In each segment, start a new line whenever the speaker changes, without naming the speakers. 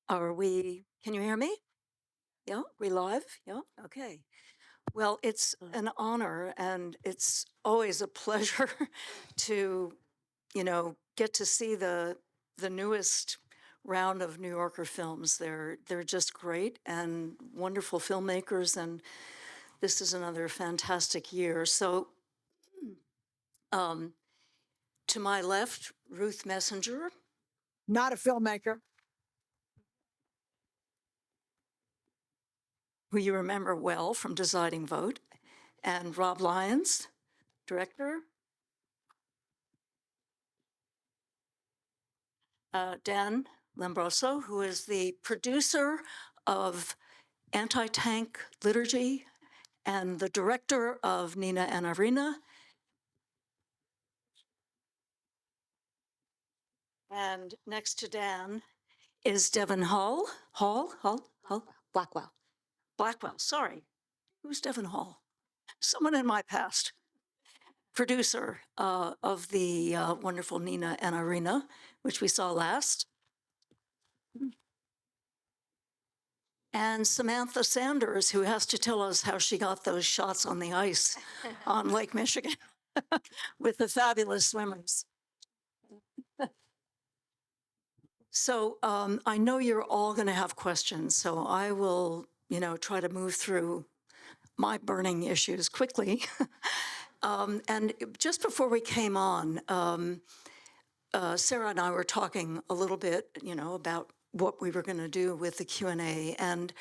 Can you hear me? Yeah, we live? Yeah, okay. Well, it's an honor and it's always a pleasure to, get to see the newest round of New Yorker films. They're just great and wonderful filmmakers, and this is another fantastic year. So, um, to my left, Ruth Messenger,
Not a filmmaker.
who you remember well from Deciding Vote, and Rob Lyons, director. Dan Lombroso, who is the producer of Anti-Tank Liturgy and the director of Nina and Irena. And next to Dan is Devon Hall.
Blackwell.
Blackwell, sorry. Who's Devon Hall? Someone in my past. Producer of the wonderful Nina and Irena, which we saw last. And Samantha Sanders, who has to tell us how she got those shots on the ice on Lake Michigan with the fabulous swimmers. So I know you're all going to have questions, so I will, try to move through my burning issues quickly. And just before we came on, Sarah and I were talking a little bit, about what we were going to do with the Q&A. And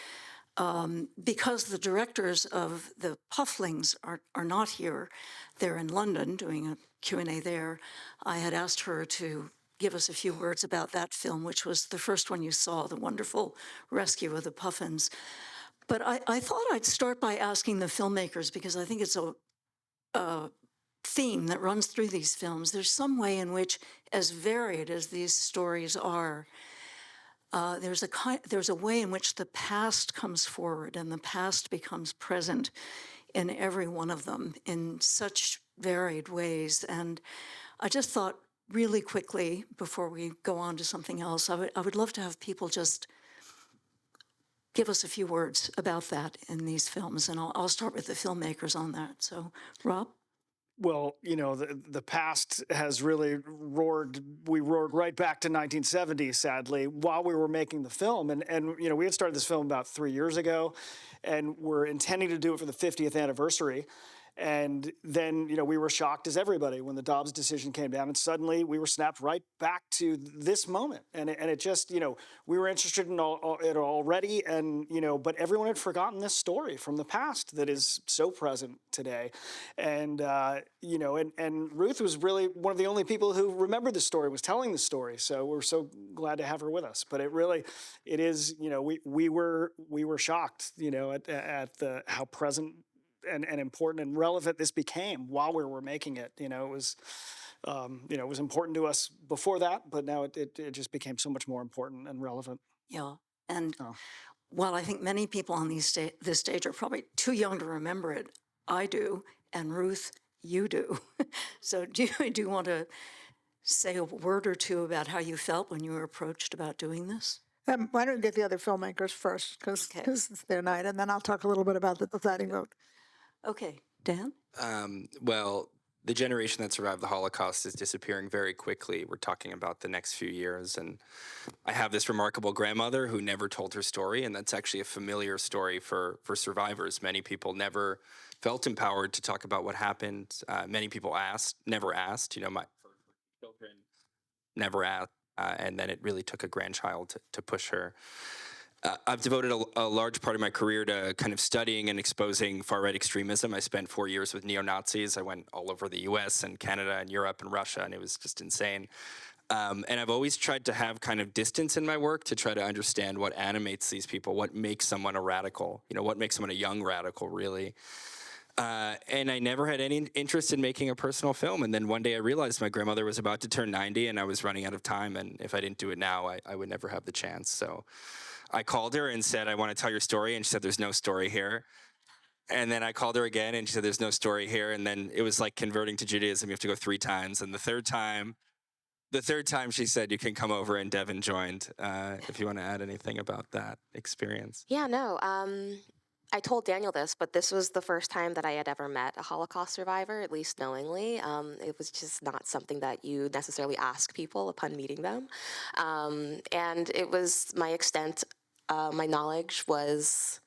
because the directors of the Pufflings are not here, they're in London doing a Q&A there, I had asked her to give us a few words about that film, which was the first one you saw, the wonderful rescue of the puffins. But I thought I'd start by asking the filmmakers, because I think it's a theme that runs through these films. There's some way in which, as varied as these stories are, there's a way in which the past comes forward and the past becomes present in every one of them in such varied ways. And I just thought really quickly, before we go on to something else, I would love to have people just give us a few words about that in these films. And I'll start with the filmmakers on that. So, Rob?
Well, the past has really roared. We roared right back to 1970, sadly, while we were making the film. And we had started this film about 3 years ago, and we're intending to do it for the 50th anniversary. And then, we were shocked as everybody when the Dobbs decision came down, and suddenly we were snapped right back to this moment. And it just, we were interested in it already, and, but everyone had forgotten this story from the past that is so present today. And, and Ruth was really one of the only people who remembered the story, was telling the story. So we're so glad to have her with us. But it is, we were shocked, at how present and important and relevant this became while we were making it. It was important to us before that, but now it just became so much more important and relevant.
Yeah. And while I think many people on this stage are probably too young to remember it, I do, and Ruth, you do. So do you want to say a word or two about how you felt when you were approached about doing this?
Why don't we get the other filmmakers first, because it's their night, and then I'll talk a little bit about the deciding vote.
Okay, Dan?
Well, the generation that survived the Holocaust is disappearing very quickly. We're talking about the next few years. And I have this remarkable grandmother who never told her story. And that's actually a familiar story for survivors. Many people never felt empowered to talk about what happened. Many people never asked. My children never asked. And then it really took a grandchild to push her. I've devoted a large part of my career to kind of studying and exposing far-right extremism. I spent 4 years with neo-Nazis. I went all over the US and Canada and Europe and Russia, and it was just insane. And I've always tried to have kind of distance in my work to try to understand what animates these people, what makes someone a radical, what makes someone a young radical, really. And I never had any interest in making a personal film. And then one day I realized my grandmother was about to turn 90 and I was running out of time. And if I didn't do it now, I would never have the chance. So I called her and said, I want to tell your story. And she said, there's no story here. And then I called her again and she said, there's no story here. And then it was like converting to Judaism. You have to go 3 times. And the third time, The third time she said you can come over and Devon joined. If you want to add anything about that experience.
Yeah, no. I told Daniel this, but this was the first time that I had ever met a Holocaust survivor, at least knowingly. It was just not something that you necessarily ask people upon meeting them. And it was my extent, my knowledge was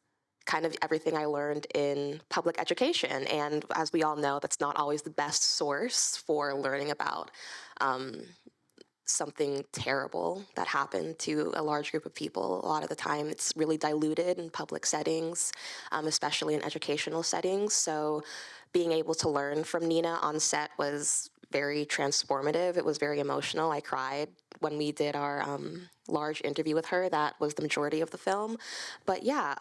kind of everything I learned in public education. And as we all know, that's not always the best source for learning about something terrible that happened to a large group of people. A lot of the time it's really diluted in public settings, especially in educational settings. So being able to learn from Nina on set was very transformative. It was very emotional. I cried when we did our large interview with her. That was the majority of the film. But yeah,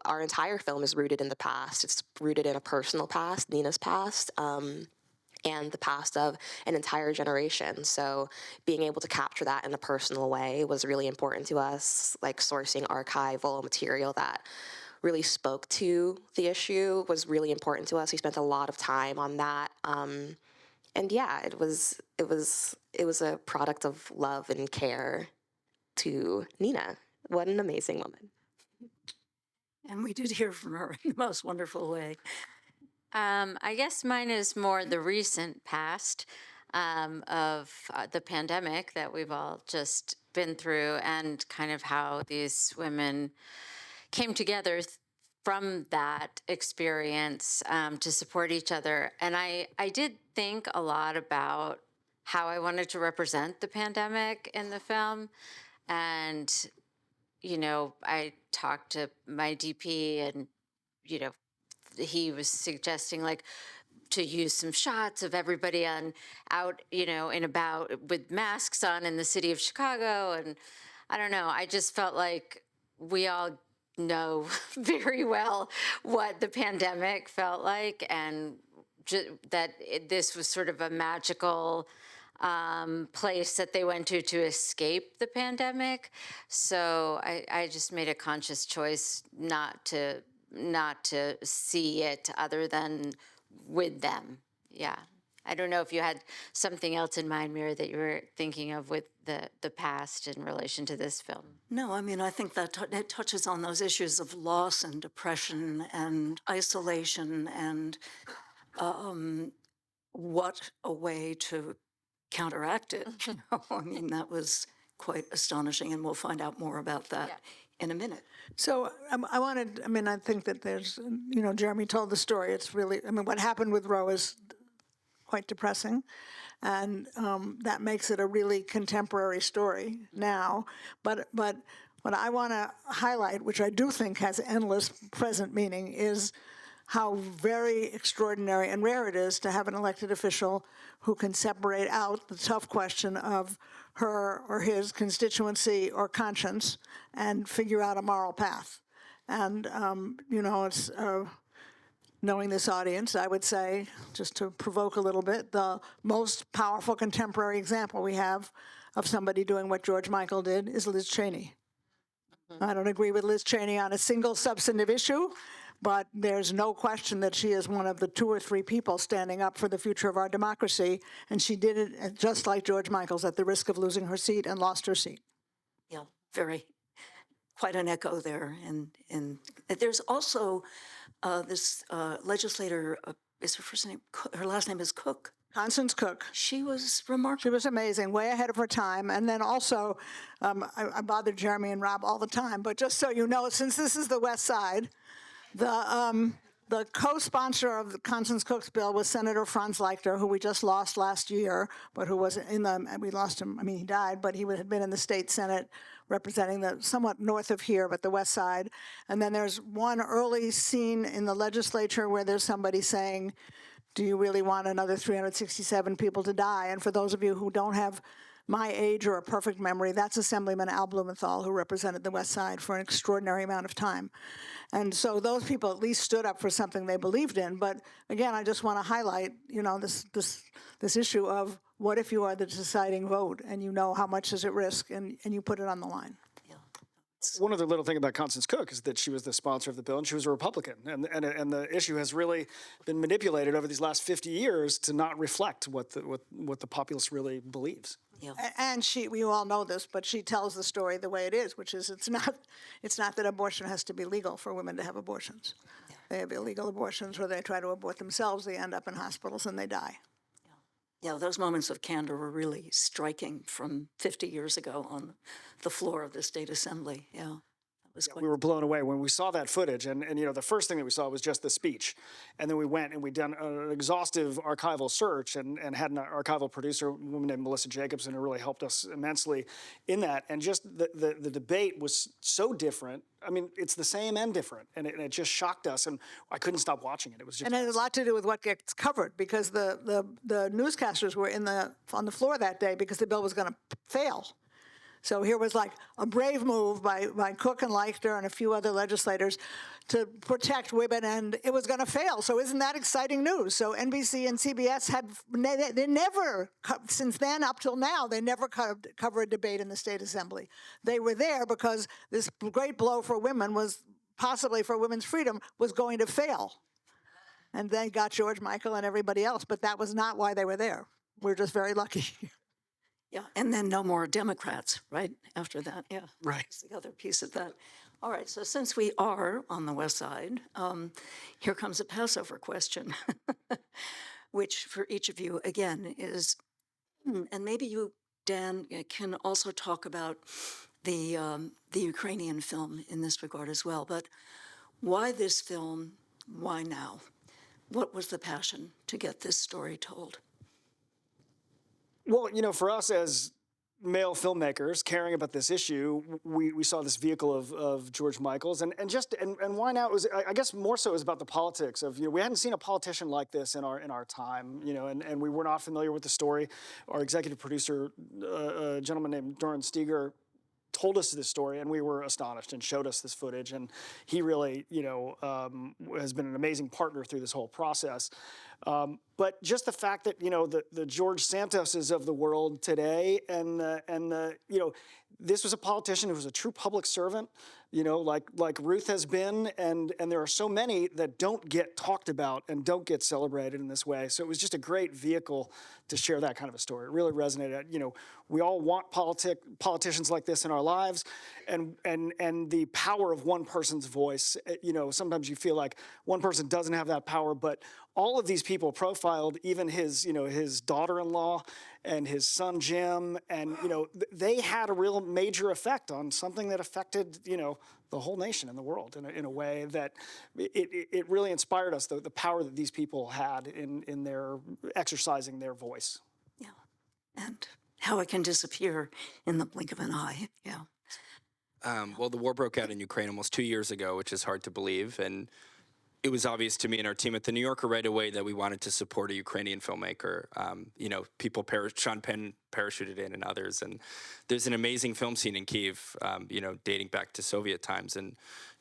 our entire film is rooted in the past. It's rooted in a personal past, Nina's past. And the past of an entire generation. So being able to capture that in a personal way was really important to us, like sourcing archival material that really spoke to the issue was really important to us. We spent a lot of time on that. And yeah, it was a product of love and care to Nina. What an amazing woman.
And we did hear from her in the most wonderful way.
I guess mine is more the recent past of the pandemic that we've all just been through, and kind of how these women came together from that experience to support each other. And I did think a lot about how I wanted to represent the pandemic in the film. And, you know, I talked to my DP and, you know, he was suggesting like to use some shots of everybody out, you know, and about with masks on in the city of Chicago. And I don't know, I just felt like we all know very well what the pandemic felt like, and this was sort of a magical place that they went to escape the pandemic. So I just made a conscious choice not to see it other than with them. Yeah. I don't know if you had something else in mind, Mirra, that you were thinking of with the past in relation to this film.
No, I mean, I think that it touches on those issues of loss and depression and isolation, and what a way to counteract it. You know? I mean, that was quite astonishing, and we'll find out more about that in a minute.
So I think that there's, you know, Jeremy told the story. It's really, I mean, what happened with Roe is quite depressing. And that makes it a really contemporary story now. But what I want to highlight, which I do think has endless present meaning, is how very extraordinary and rare it is to have an elected official who can separate out the tough question of her or his constituency or conscience and figure out a moral path. And, you know, it's knowing this audience, I would say, just to provoke a little bit, the most powerful contemporary example we have of somebody doing what George Michael did is Liz Cheney. I don't agree with Liz Cheney on a single substantive issue, but there's no question that she is one of the 2 or 3 people standing up for the future of our democracy, and she did it just like George Michael's, at the risk of losing her seat, and lost her seat.
Yeah, quite an echo there. And there's also this legislator, is her first name, her last name is Cook.
Constance Cook.
She was remarkable.
She was amazing, way ahead of her time. And then also, I bother Jeremy and Rob all the time, but just so you know, since this is the West Side, the co-sponsor of the Constance Cook's bill was Senator Franz Leichter, who we just lost last year, but who was we lost him, I mean, he died, but he had been in the state Senate representing the somewhat north of here, but the West Side. And then there's one early scene in the legislature where there's somebody saying, do you really want another 367 people to die? And for those of you who don't have my age or a perfect memory, that's Assemblyman Al Blumenthal, who represented the West Side for an extraordinary amount of time. And so those people at least stood up for something they believed in. But again, I just want to highlight, you know, this issue of what if you are the deciding vote and you know how much is at risk and you put it on the line.
Yeah.
One other little thing about Constance Cook is that she was the sponsor of the bill, and she was a Republican, and the issue has really been manipulated over these last 50 years to not reflect what the populace really believes.
Yeah.
And we all know this, but she tells the story the way it is, which is it's not that abortion has to be legal for women to have abortions. They have illegal abortions where they try to abort themselves, they end up in hospitals and they die.
Yeah, those moments of candor were really striking from 50 years ago on the floor of the State Assembly. Yeah, that was quite.
We were blown away when we saw that footage, and the first thing that we saw was just the speech, and then we went and we done an exhaustive archival search and had an archival producer, a woman named Melissa Jacobson, who really helped us immensely in that, and just the debate was so different. I mean, it's the same and different, and it just shocked us, and I couldn't stop watching it. It was just.
And it had a lot to do with what gets covered, because the newscasters were on the floor that day because the bill was going to fail. So here was like a brave move by Cook and Leichter and a few other legislators to protect women, and it was going to fail. So isn't that exciting news? So NBC and CBS they never, since then up till now, they never cover a debate in the State Assembly. They were there because this great blow for women was possibly for women's freedom was going to fail. And they got George Michael and everybody else, but that was not why they were there. We're just very lucky.
Yeah, and then no more Democrats, right, after that, yeah.
Right.
That's the other piece of that. All right, so since we are on the West Side, here comes a Passover question, which for each of you, again, is, and maybe you, Dan, can also talk about the Ukrainian film in this regard as well, but why this film, why now? What was the passion to get this story told?
Well, for us as male filmmakers caring about this issue, we saw this vehicle of George Michael's, and why now? It was, I guess, more so it was about the politics of, we hadn't seen a politician like this in our time, and we were not familiar with the story. Our executive producer, a gentleman named Doran Steger, told us this story, and we were astonished and showed us this footage, and he really, has been an amazing partner through this whole process. But just the fact that, the George Santoses of the world today, and this was a politician who was a true public servant, like Ruth has been, and there are so many that don't get talked about and don't get celebrated in this way. So it was just a great vehicle to share that kind of a story. It really resonated. We all want politicians like this in our lives, and the power of one person's voice. Sometimes you feel like one person doesn't have that power, but all of these people profiled, even his daughter-in-law and his son Jim, and they had a real major effect on something that affected the whole nation and the world in a way that it really inspired us, the power that these people had in their exercising their voice.
Yeah, and how it can disappear in the blink of an eye. Yeah.
Well, the war broke out in Ukraine almost 2 years ago, which is hard to believe, and it was obvious to me and our team at the New Yorker right away that we wanted to support a Ukrainian filmmaker. People, Sean Penn parachuted in and others. And there's an amazing film scene in Kyiv, dating back to Soviet times. And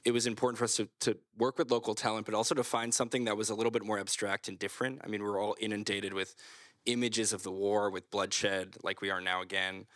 it was important for us to work with local talent, but also to find something that was a little bit more abstract and different. I mean, we're all inundated with images of the war, with bloodshed, like we are now again.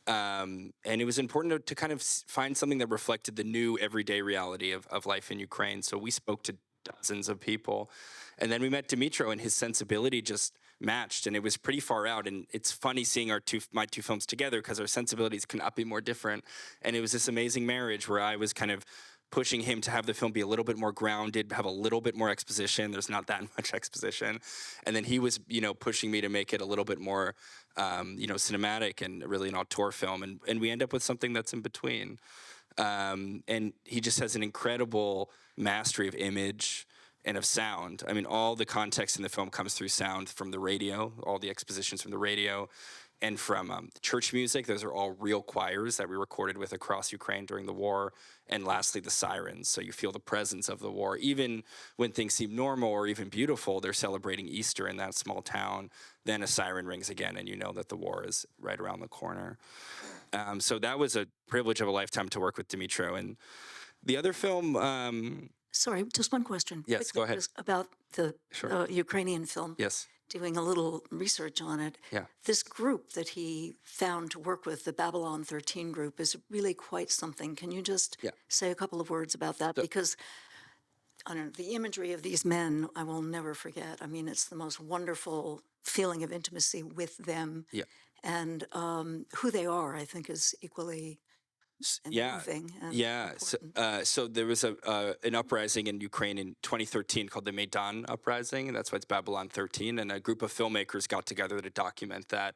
And it was important to kind of find something that reflected the new everyday reality of life in Ukraine. So we spoke to dozens of people. And then we met Dmytro, and his sensibility just matched, and it was pretty far out. And it's funny seeing my two films together because our sensibilities could not be more different. And it was this amazing marriage where I was kind of pushing him to have the film be a little bit more grounded, have a little bit more exposition. There's not that much exposition. And then he was, pushing me to make it a little bit more, cinematic and really an auteur film. And we end up with something that's in between. And he just has an incredible mastery of image and of sound. I mean, all the context in the film comes through sound from the radio, all the expositions from the radio, and from church music. Those are all real choirs that we recorded with across Ukraine during the war. And lastly, the sirens. So you feel the presence of the war. Even when things seem normal or even beautiful, they're celebrating Easter in that small town. Then a siren rings again, and you know that the war is right around the corner. So that was a privilege of a lifetime to work with Dmytro. And the other film...
Sorry, just one question.
Yes,
quickly,
go ahead.
About the
Sure.
Ukrainian film.
Yes.
doing a little research on it.
Yeah.
This group that he found to work with, the Babylon 13 group, is really quite something. Can you just
Yeah.
say a couple of words about that? Because I don't know, the imagery of these men, I will never forget. I mean, it's the most wonderful feeling of intimacy with them.
Yeah.
And who they are, I think, is equally
Yeah.
moving and
Yeah. So,
important.
so there was an uprising in Ukraine in 2013 called the Maidan Uprising, and that's why it's Babylon 13. And a group of filmmakers got together to document that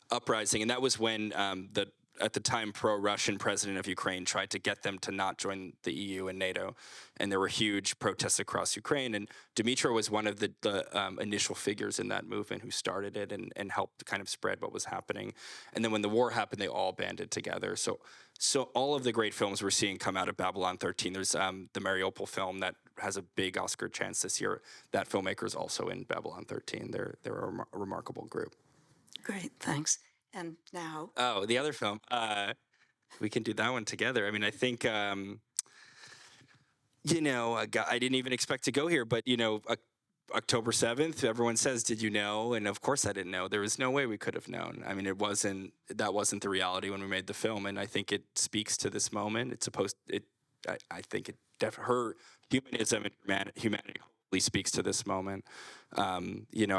uprising, and that was when the at the time pro-Russian president of Ukraine tried to get them to not join the EU and NATO, and there were huge protests across Ukraine. And Dmytro was one of the initial figures in that movement who started it and helped kind of spread what was happening. And then when the war happened, they all banded together. So all of the great films we're seeing come out of Babylon 13. There's the Mariupol film that has a big Oscar chance this year. That filmmaker is also in Babylon 13. They're a remarkable group.
Great, thanks. And now,
Oh, the other film. We can do that one together. I mean, I think, I didn't even expect to go here, but, October 7th, everyone says, did you know? And of course I didn't know. There was no way we could have known. I mean, that wasn't the reality when we made the film. And I think it speaks to this moment. I think her humanism and humanity hopefully speaks to this moment. I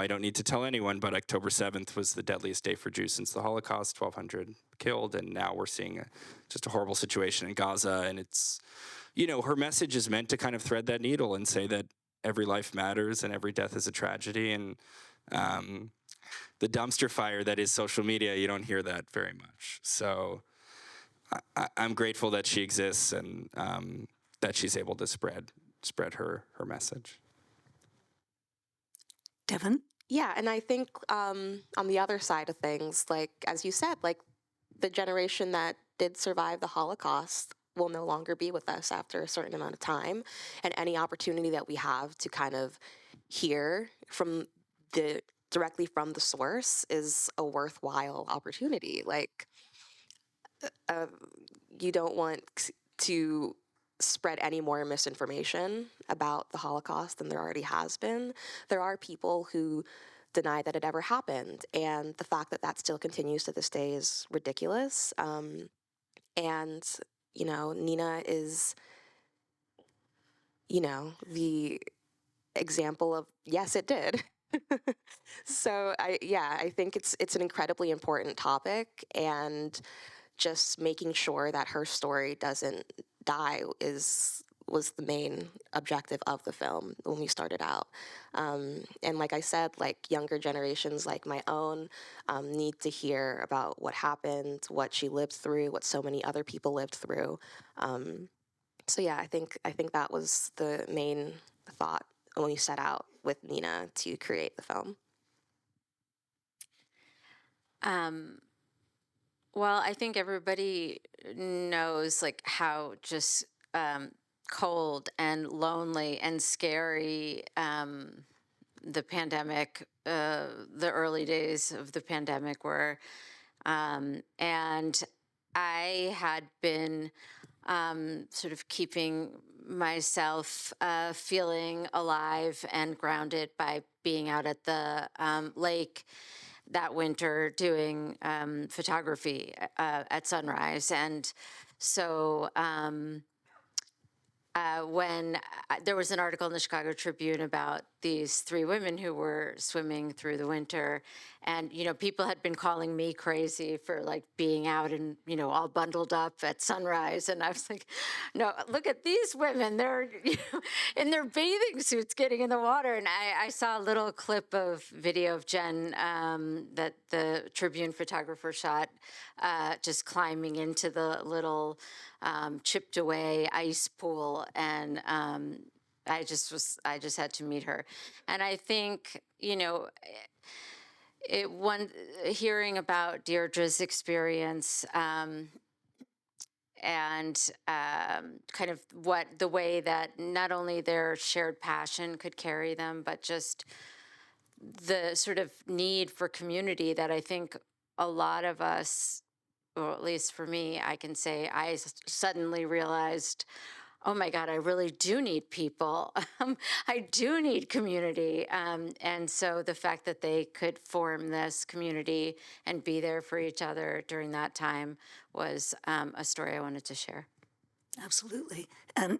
don't need to tell anyone, but October 7th was the deadliest day for Jews since the Holocaust, 1,200 killed. And now we're seeing just a horrible situation in Gaza. And it's, her message is meant to kind of thread that needle and say that every life matters and every death is a tragedy. And the dumpster fire that is social media, you don't hear that very much. So I'm grateful that she exists and that she's able to spread her message.
Devon?
Yeah, and I think on the other side of things, like, as you said, like, the generation that did survive the Holocaust will no longer be with us after a certain amount of time. And any opportunity that we have to kind of hear directly from the source is a worthwhile opportunity. Like, you don't want to spread any more misinformation about the Holocaust than there already has been. There are people who deny that it ever happened, and the fact that that still continues to this day is ridiculous. And Nina is, the example of, yes, it did. So I think it's an incredibly important topic, and just making sure that her story doesn't die was the main objective of the film when we started out. And like I said, like, younger generations like my own need to hear about what happened, what she lived through, what so many other people lived through. So yeah, I think that was the main thought when we set out with Nina to create the film.
Well, I think everybody knows, like, how just cold and lonely and scary the pandemic, the early days of the pandemic were. And I had been sort of keeping myself feeling alive and grounded by being out at the lake that winter doing photography at sunrise. And so when there was an article in the Chicago Tribune about these three women who were swimming through the winter, and people had been calling me crazy for, like, being out and all bundled up at sunrise, and I was like, no, look at these women, they're in their bathing suits getting in the water. And I saw a little clip of video of Jen that the Tribune photographer shot, just climbing into the little chipped away ice pool, and I just had to meet her. And I think hearing about Deirdre's experience and kind of the way that not only their shared passion could carry them, but just the sort of need for community that I think a lot of us, or at least for me, I can say I suddenly realized oh my God, I really do need people. I do need community. And so the fact that they could form this community and be there for each other during that time was a story I wanted to share.
Absolutely. And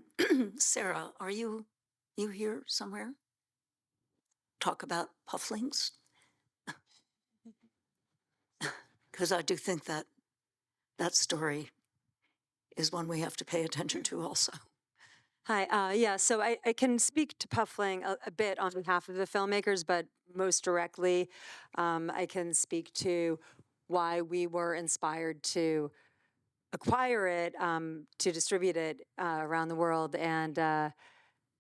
Sarah, are you here somewhere? Talk about pufflings? Because I do think that that story is one we have to pay attention to also.
Hi, yeah, so I can speak to Puffling a bit on behalf of the filmmakers, but most directly, I can speak to why we were inspired to acquire it, to distribute it around the world. And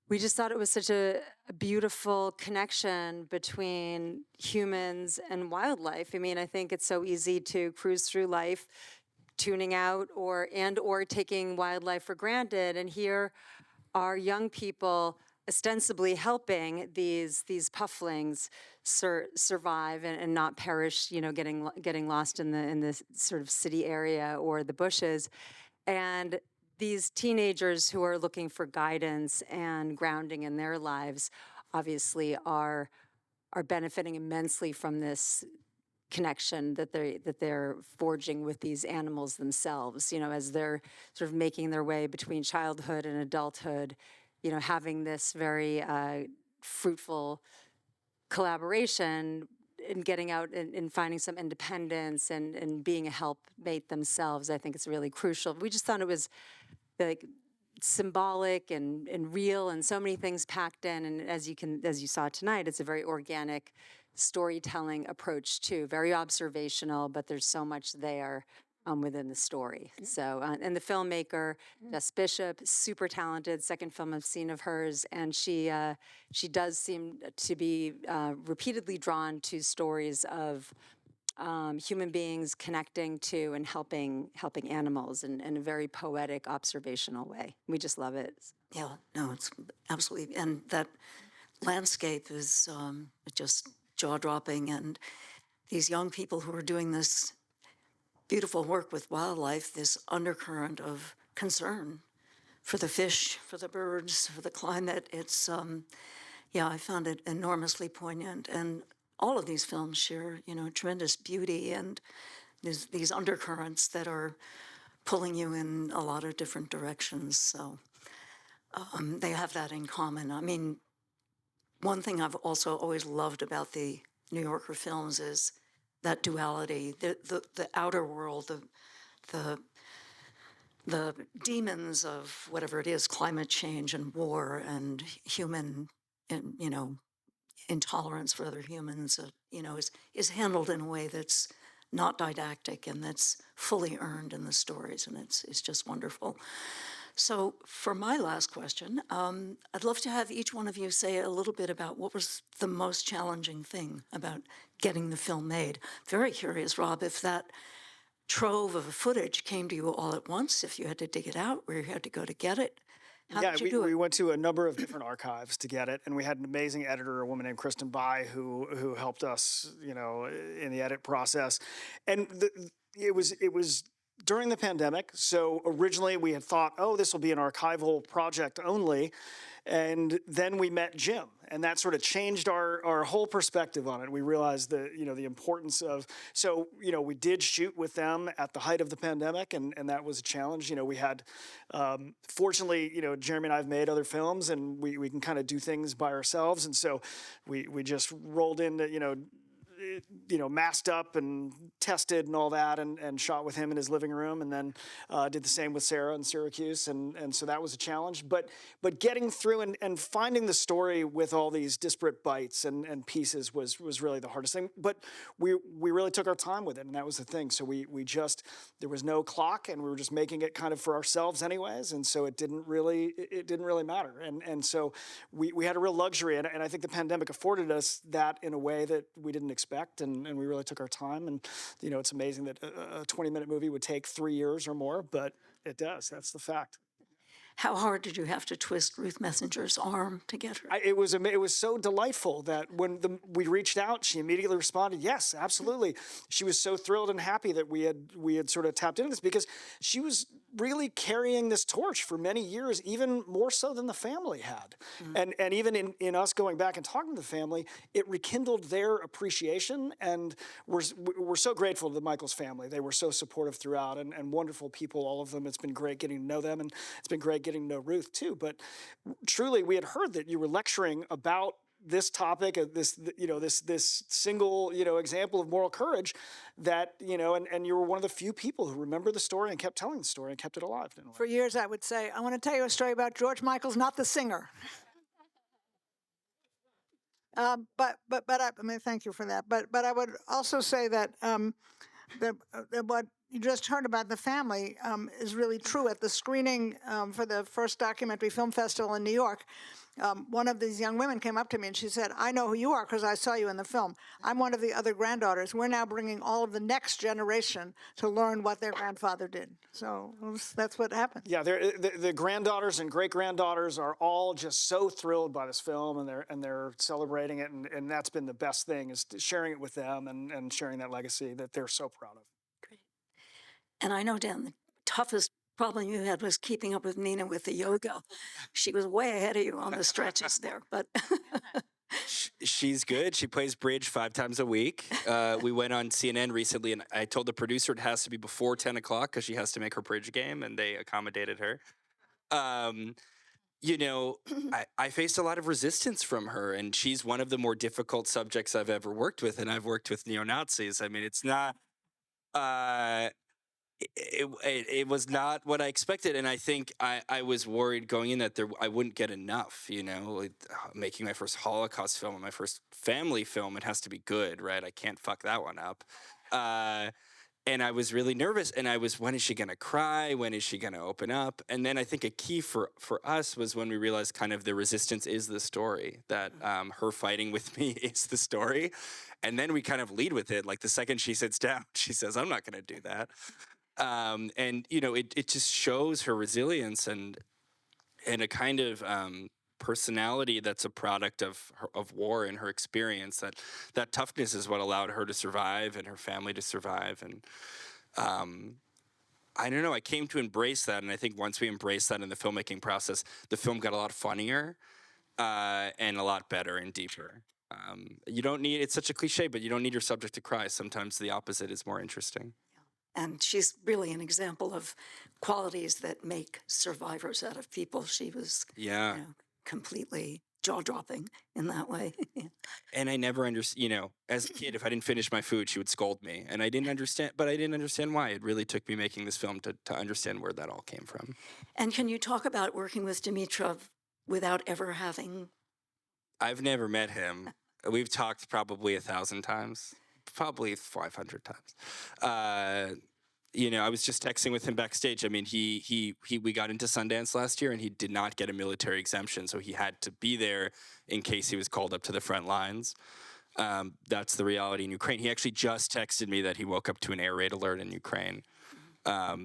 we just thought it was such a beautiful connection between humans and wildlife. I mean, I think it's so easy to cruise through life tuning out or taking wildlife for granted. And here are young people ostensibly helping these pufflings survive and not perish, you know, getting lost in the sort of city area or the bushes. And these teenagers who are looking for guidance and grounding in their lives obviously are benefiting immensely from this connection that they're forging with these animals themselves, you know, as they're sort of making their way between childhood and adulthood, you know, having this very fruitful collaboration in getting out and finding some independence and being a helpmate themselves. I think it's really crucial. We just thought it was like symbolic and real and so many things packed in. And as you saw tonight, it's a very organic storytelling approach too, very observational, but there's so much there within the story. So, and the filmmaker, Jess Bishop, super talented, second film I've seen of hers, and she does seem to be repeatedly drawn to stories of human beings connecting to and helping animals in a very poetic, observational way. We just love it.
Yeah, no, it's absolutely, and that landscape is just jaw-dropping, and these young people who are doing this beautiful work with wildlife, this undercurrent of concern for the fish, for the birds, for the climate. It's, yeah, I found it enormously poignant. And all of these films share, you know, tremendous beauty and these undercurrents that are pulling you in a lot of different directions. So they have that in common. I mean, one thing I've also always loved about the New Yorker films is that duality, the outer world, the demons of whatever it is, climate change and war and human, and you know, intolerance for other humans, you know, is handled in a way that's not didactic and that's fully earned in the stories, and it's just wonderful. So for my last question, I'd love to have each one of you say a little bit about what was the most challenging thing about getting the film made. Very curious, Rob, if that trove of footage came to you all at once, if you had to dig it out, where you had to go to get it. How did you do it?
We went to a number of different archives to get it, and we had an amazing editor, a woman named Kristen Bai, who helped us, you know, in the edit process. And it was during the pandemic, so originally we had thought, oh, this will be an archival project only, and then we met Jim, and that sort of changed our whole perspective on it. We realized that, you know, the importance of, so, you know, we did shoot with them at the height of the pandemic, and that was a challenge. You know, we had, fortunately, you know, Jeremy and I have made other films, and we can kind of do things by ourselves, and so we just rolled into, you know, masked up and tested and all that, and shot with him in his living room, and then did the same with Sarah in Syracuse, and so that was a challenge. But getting through and finding the story with all these disparate bites and pieces was really the hardest thing. But we really took our time with it, and that was the thing. So we just, there was no clock, and we were just making it kind of for ourselves anyways, and so it didn't really matter. And so we had a real luxury, and I think the pandemic afforded us that in a way that we didn't expect, and we really took our time. And, you know, it's amazing that a 20-minute movie would take 3 years or more, but it does. That's the fact.
how hard did you have to twist Ruth Messenger's arm to get her?
It was so delightful that when we reached out, she immediately responded, yes, absolutely. She was so thrilled and happy that we had sort of tapped into this, because she was really carrying this torch for many years, even more so than the family had. And even in us going back and talking to the family, it rekindled their appreciation, and we're so grateful to the Michaels family. They were so supportive throughout, and wonderful people, all of them. It's been great getting to know them, and it's been great getting to know Ruth too. But truly, we had heard that you were lecturing about this topic, this single example of moral courage, that and you were one of the few people who remember the story and kept telling the story and kept it alive.
For years, I would say, I want to tell you a story about George Michaels, not the singer. But I mean, thank you for that. But I would also say that what you just heard about the family is really true. At the screening for the first documentary film festival in New York, one of these young women came up to me and she said, I know who you are because I saw you in the film. I'm one of the other granddaughters. We're now bringing all of the next generation to learn what their grandfather did. So that's what happened.
Yeah, the granddaughters and great-granddaughters are all just so thrilled by this film, and they're celebrating it, and that's been the best thing, is sharing it with them and sharing that legacy that they're so proud of.
Great. And I know, Dan, the toughest problem you had was keeping up with Nina with the yoga. She was way ahead of you on the stretches there, but
She's good. She plays bridge 5 times a week. We went on CNN recently, and I told the producer it has to be before 10 o'clock because she has to make her bridge game, and they accommodated her. I faced a lot of resistance from her, and she's one of the more difficult subjects I've ever worked with, and I've worked with neo-Nazis. I mean, it's not... It was not what I expected, and I think I was worried going in that I wouldn't get enough. Making my first Holocaust film and my first family film, it has to be good, right? I can't fuck that one up. And I was really nervous, and when is she gonna cry? When is she gonna open up? And then I think a key for us was when we realized kind of the resistance is the story, that her fighting with me is the story. And then we kind of lead with it. Like the second she sits down, she says, I'm not gonna do that. It just shows her resilience and a kind of personality that's a product of war and her experience. That toughness is what allowed her to survive and her family to survive. And I don't know, I came to embrace that, and I think once we embraced that in the filmmaking process, the film got a lot funnier and a lot better and deeper. You don't need, it's such a cliche, but you don't need your subject to cry. Sometimes the opposite is more interesting.
and she's really an example of qualities that make survivors out of people. She was completely jaw-dropping in that way.
And I never understood, as a kid, if I didn't finish my food, she would scold me. And I didn't understand, but I didn't understand why. It really took me making this film to understand where that all came from.
And can you talk about working with Dimitrov without ever having...
I've never met him. We've talked probably 1,000 times, probably 500 times. I was just texting with him backstage. I mean, we got into Sundance last year, and he did not get a military exemption, so he had to be there in case he was called up to the front lines. That's the reality in Ukraine. He actually just texted me that he woke up to an air raid alert in Ukraine. I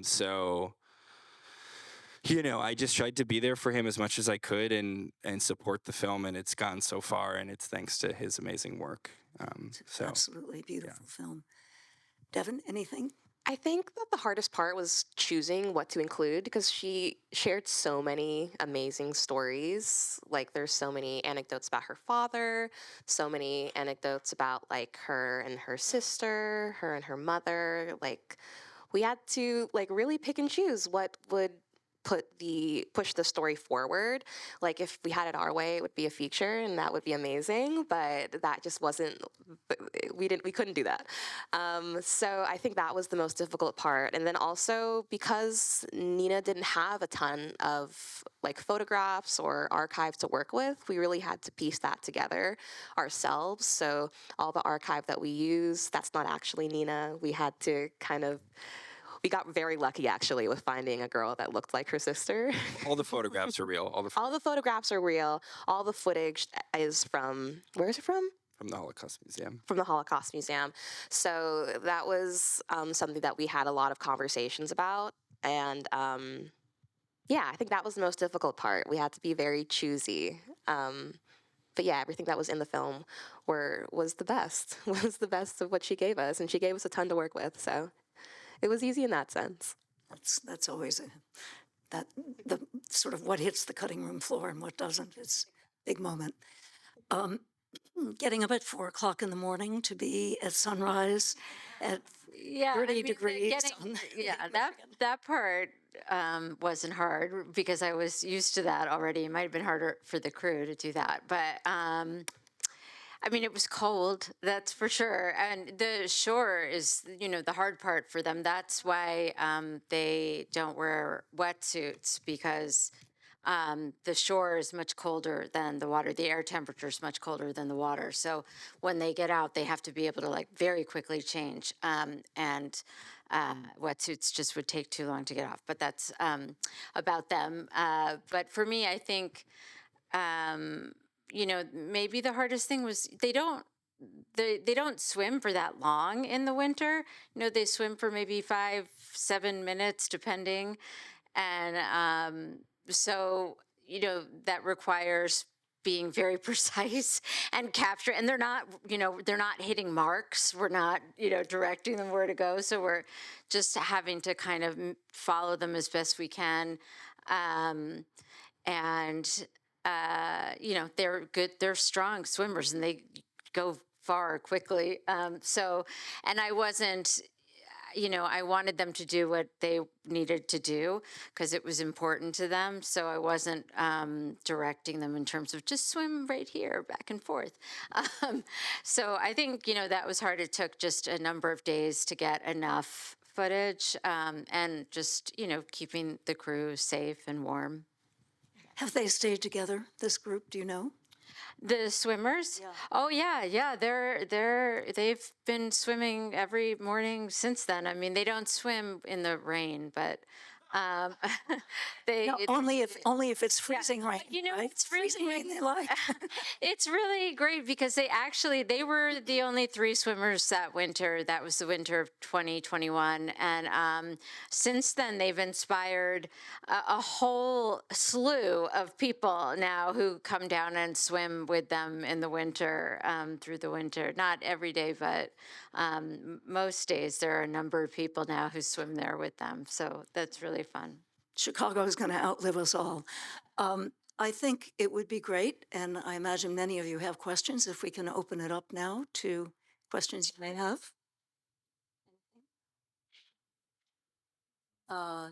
just tried to be there for him as much as I could and support the film, and it's gone so far, and it's thanks to his amazing work.
Absolutely beautiful film. Devon, anything?
I think that the hardest part was choosing what to include, because she shared so many amazing stories. Like, there's so many anecdotes about her father, so many anecdotes about like her and her sister, her and her mother. Like, we had to really pick and choose what would push the story forward. Like, if we had it our way, it would be a feature, and that would be amazing, but that just wasn't, we couldn't do that. So I think that was the most difficult part. And then also, because Nina didn't have a ton of photographs or archive to work with, we really had to piece that together ourselves. So all the archive that we use, that's not actually Nina. We had to we got very lucky, actually, with finding a girl that looked like her sister.
All the photographs are real.
All the photographs are real. All the footage is from, where is it from?
From the Holocaust Museum.
From the Holocaust Museum. So that was something that we had a lot of conversations about. And Yeah, I think that was the most difficult part. We had to be very choosy. But yeah, everything that was in the film was the best. Was the best of what she gave us, and she gave us a ton to work with. So it was easy in that sense.
That's always the sort of what hits the cutting room floor and what doesn't. It's a big moment. Getting up at 4 o'clock in the morning to be at sunrise at
Yeah,
30 degrees.
That part wasn't hard because I was used to that already. It might have been harder for the crew to do that, but I mean, it was cold, that's for sure. And the shore is, the hard part for them. That's why they don't wear wetsuits, because the shore is much colder than the water. The air temperature is much colder than the water. So when they get out, they have to be able to very quickly change. And wetsuits just would take too long to get off. But that's about them. But for me, I think, maybe the hardest thing was they don't swim for that long in the winter. They swim for maybe 5-7 minutes, depending. And so, that requires being very precise and capture. And they're not hitting marks. We're not, directing them where to go. So we're just having to kind of follow them as best we can. They're good, they're strong swimmers, and they go far quickly. And I wasn't, I wanted them to do what they needed to do because it was important to them. So I wasn't directing them in terms of just swim right here, back and forth. So I think, that was hard. It took just a number of days to get enough footage, and just, keeping the crew safe and warm.
Have they stayed together, this group, do you know?
The swimmers? Yeah. Oh yeah. They've been swimming every morning since then. I mean, they don't swim in the rain, but
No, only if it's freezing rain. Right?
It's freezing
rain they like.
It's really great because they were the only 3 swimmers that winter. That was the winter of 2021, and since then they've inspired a whole slew of people now who come down and swim with them in the winter, through the winter. Not every day, but most days there are a number of people now who swim there with them. So that's really fun.
Chicago is going to outlive us all. I think it would be great, and I imagine many of you have questions, if we can open it up now to questions you may have. Yeah.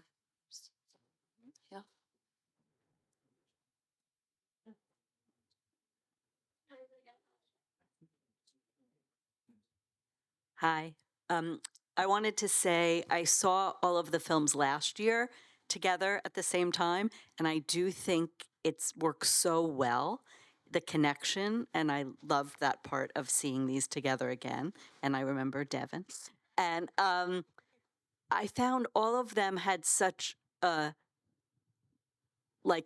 Hi. I wanted to say I saw all of the films last year together at the same time, and I do think it's works so well, the connection, and I loved that part of seeing these together again. And I remember Devon. And I found all of them had such a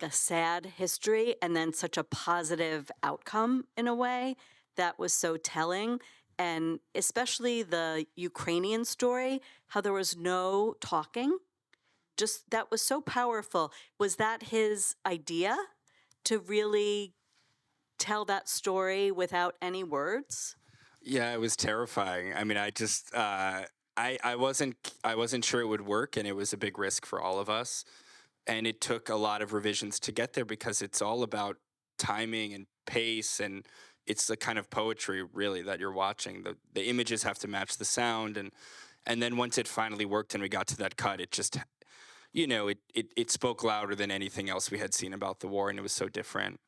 sad history and then such a positive outcome in a way that was so telling. And especially the Ukrainian story, how there was no talking, just that was so powerful. Was that his idea, to really tell that story without any words?
Yeah, it was terrifying. I mean, I wasn't sure it would work, and it was a big risk for all of us. And it took a lot of revisions to get there because it's all about timing and pace, and it's the kind of poetry really that you're watching. The images have to match the sound, and then once it finally worked and we got to that cut, it just, it spoke louder than anything else we had seen about the war, and it was so different.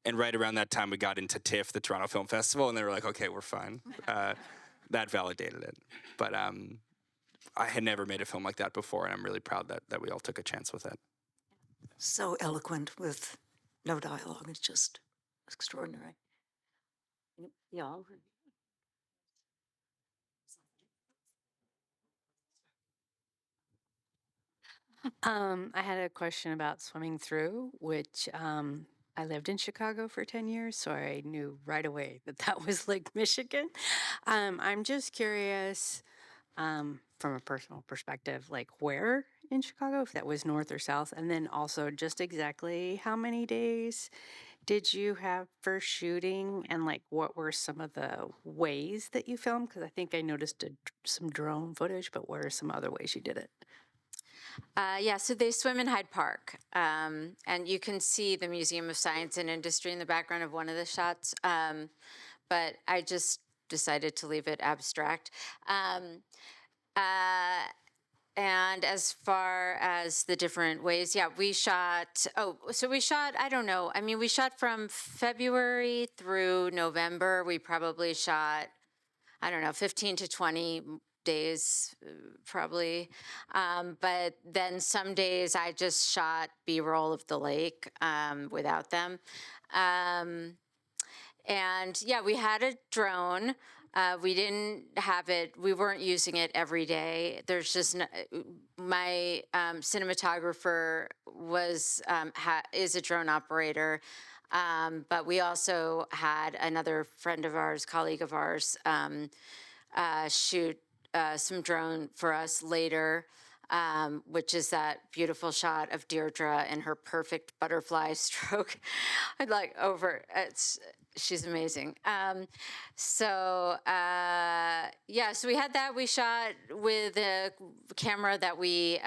And right around that time, we got into TIFF, the Toronto Film Festival, and they were like, okay, we're fine. That validated it. But I had never made a film like that before, and I'm really proud that we all took a chance with it.
So eloquent with no dialogue. It's just extraordinary. Yeah.
I had a question about swimming through, which I lived in Chicago for 10 years, so I knew right away that was Lake Michigan. I'm just curious, from a personal perspective, where in Chicago, if that was north or south, and then also just exactly how many days did you have for shooting, and like what were some of the ways that you filmed? Because I think I noticed some drone footage, but what are some other ways you did it?
Yeah, so they swim in Hyde Park, and you can see the Museum of Science and Industry in the background of one of the shots, but I just decided to leave it abstract. Uh, and as far as the different ways, yeah, we shot, I don't know, I mean, we shot from February through November. We probably shot, I don't know, 15 to 20 days, probably. But then some days I just shot B-roll of the lake without them. And yeah, we had a drone. We didn't have it, we weren't using it every day. There's just, my cinematographer is a drone operator. But we also had another friend of ours, colleague of ours, shoot some drone for us later, which is that beautiful shot of Deirdre and her perfect butterfly stroke. I'd like over, she's amazing. Yeah, so we had that. We shot with a camera that we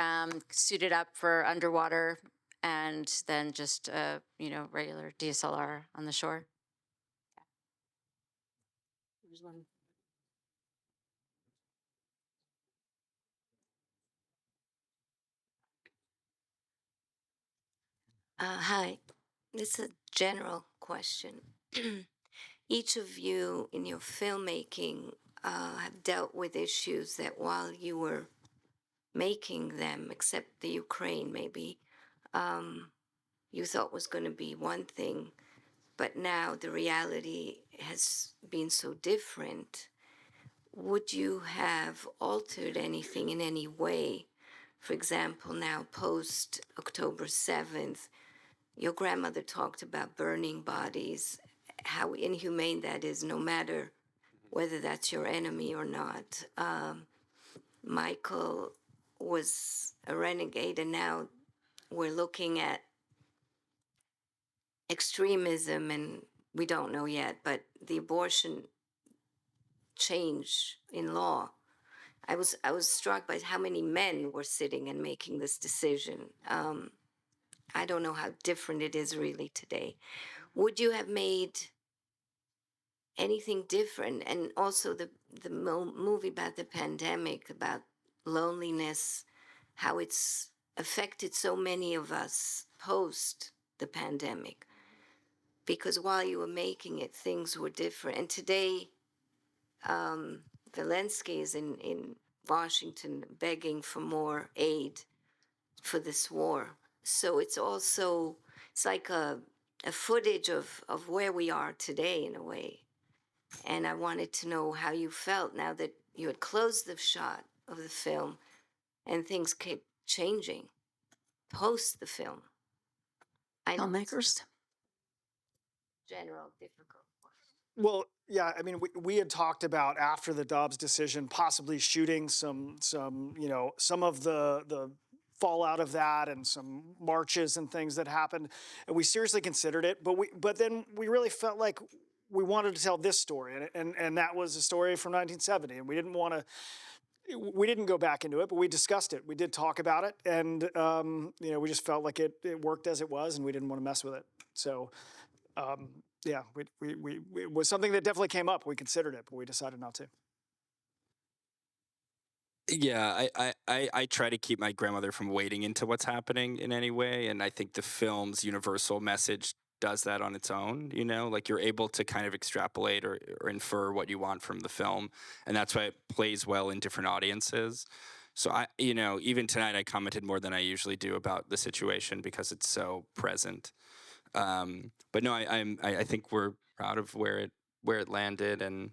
suited up for underwater, and then just, regular DSLR on the shore. There's one.
Hi, this is a general question. Each of you in your filmmaking have dealt with issues that while you were making them, except the Ukraine maybe, you thought was going to be one thing, but now the reality has been so different. Would you have altered anything in any way? For example, now post October 7th, your grandmother talked about burning bodies, how inhumane that is, no matter whether that's your enemy or not. Michael was a renegade, and now we're looking at extremism, and we don't know yet, but the abortion change in law. I was struck by how many men were sitting and making this decision. I don't know how different it is really today. Would you have made anything different? And also the movie about the pandemic, about loneliness, how it's affected so many of us post the pandemic. Because while you were making it, things were different. And today, Zelensky is in Washington begging for more aid for this war. So it's also, it's like a footage of where we are today in a way. And I wanted to know how you felt now that you had closed the shot of the film and things kept changing post the film. I know it's
Filmmakers.
general difficult.
Well, yeah, I mean, we had talked about after the Dobbs decision, possibly shooting some of the fallout of that and some marches and things that happened, and we seriously considered it. But then we really felt like we wanted to tell this story, and that was a story from 1970, and we didn't want to. We didn't go back into it, but we discussed it. We did talk about it, and we just felt like it worked as it was, and we didn't want to mess with it. So. Yeah, it was something that definitely came up. We considered it, but we decided not to.
Yeah, I try to keep my grandmother from wading into what's happening in any way. And I think the film's universal message does that on its own, like you're able to kind of extrapolate or infer what you want from the film. And that's why it plays well in different audiences. So even tonight I commented more than I usually do about the situation because it's so present. But no, I think we're proud of where it landed, and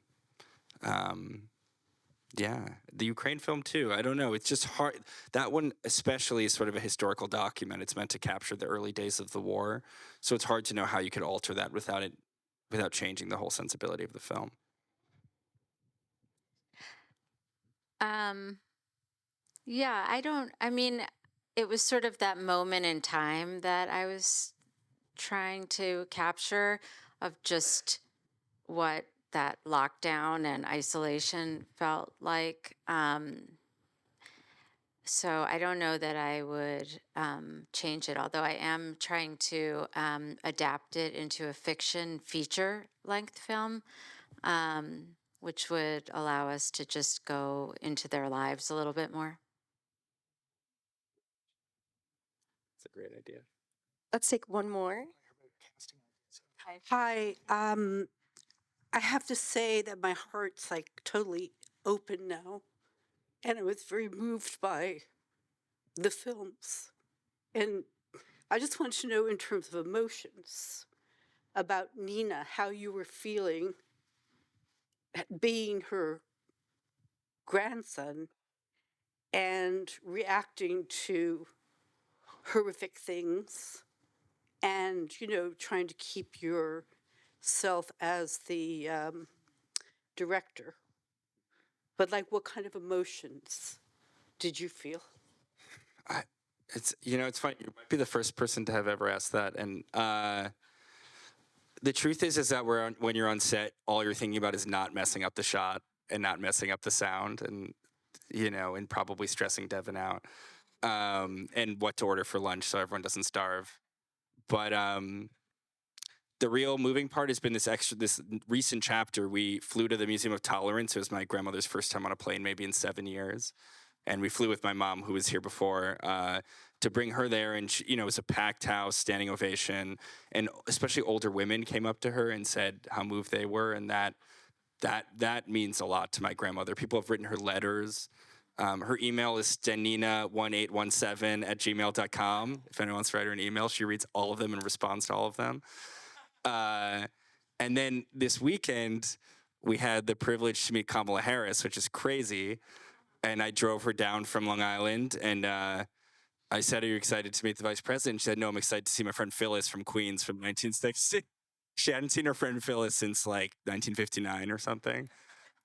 yeah, the Ukraine film too. I don't know. It's just hard. That one especially is sort of a historical document. It's meant to capture the early days of the war, so it's hard to know how you could alter that without changing the whole sensibility of the film.
Yeah, I mean, it was sort of that moment in time that I was trying to capture of just what that lockdown and isolation felt like. So I don't know that I would change it, although I am trying to adapt it into a fiction feature length film, which would allow us to just go into their lives a little bit more.
It's a great idea.
Let's take one more.
Hi. I have to say that my heart's like totally open now. And I was very moved by the films. And I just want to know, in terms of emotions, about Nina, how you were feeling being her grandson and reacting to horrific things and, you know, trying to keep yourself as the director. But like, what kind of emotions did you feel?
It's it's funny. You might be the first person to have ever asked that, and the truth is that when you're on set, all you're thinking about is not messing up the shot and not messing up the sound, and and probably stressing Devon out, and what to order for lunch so everyone doesn't starve. But the real moving part has been this recent chapter. We flew to the Museum of Tolerance. It was my grandmother's first time on a plane, maybe in 7 years. And we flew with my mom, who was here before, to bring her there. And she, it was a packed house, standing ovation, and especially older women came up to her and said how moved they were, and that means a lot to my grandmother. People have written her letters. Her email is stenina1817@gmail.com. If anyone wants to write her an email, she reads all of them and responds to all of them. And then this weekend, we had the privilege to meet Kamala Harris, which is crazy. And I drove her down from Long Island, and I said, "Are you excited to meet the vice president?" She said, "No, I'm excited to see my friend Phyllis from Queens from 1960." She hadn't seen her friend Phyllis since like 1959 or something.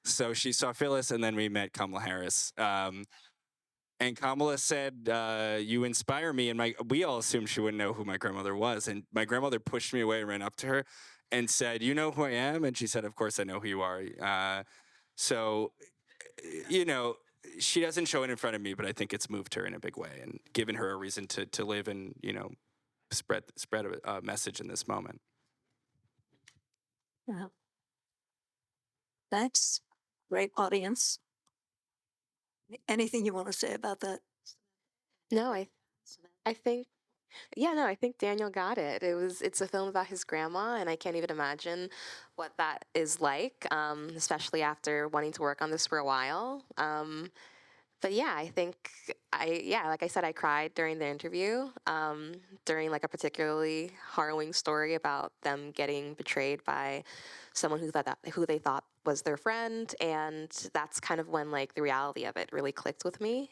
So she saw Phyllis, and then we met Kamala Harris. And Kamala said, "You inspire me." And we all assumed she wouldn't know who my grandmother was. And my grandmother pushed me away and ran up to her and said, "You know who I am?" And she said, "Of course I know who you are." So, she doesn't show it in front of me, but I think it's moved her in a big way and given her a reason to live and, spread a message in this moment.
Yeah. Thanks. Great audience. Anything you want to say about that?
No, I think I think Daniel got it. It's a film about his grandma, and I can't even imagine what that is like, especially after wanting to work on this for a while. But yeah, I think like I said, I cried during the interview, during like a particularly harrowing story about them getting betrayed by someone who they thought was their friend, and that's kind of when like the reality of it really clicked with me.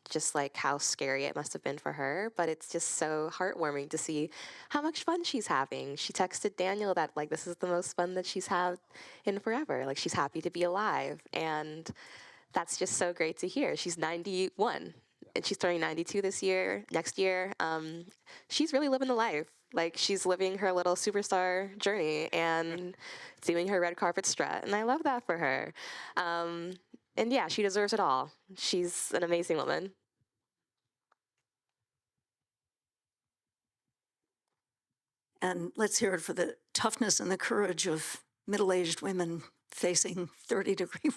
Just like how scary it must have been for her, but it's just so heartwarming to see how much fun she's having. She texted Daniel that like this is the most fun that she's had in forever. Like she's happy to be alive, and that's just so great to hear. She's 91 and she's turning 92 next year. She's really living the life. Like she's living her little superstar journey and doing her red carpet strut. And I love that for her. And yeah, she deserves it all. She's an amazing woman.
And let's hear it for the toughness and the courage of middle-aged women facing 30-degree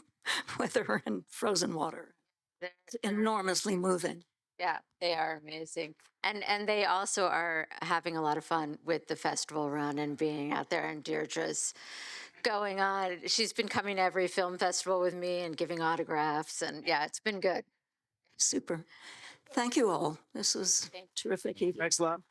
weather and frozen water. It's enormously moving.
Yeah, they are amazing. And they also are having a lot of fun with the festival run and being out there, and Deirdre's going on. She's been coming to every film festival with me and giving autographs, and yeah, it's been good.
Super. Thank you all. This was terrific.
Thanks a lot.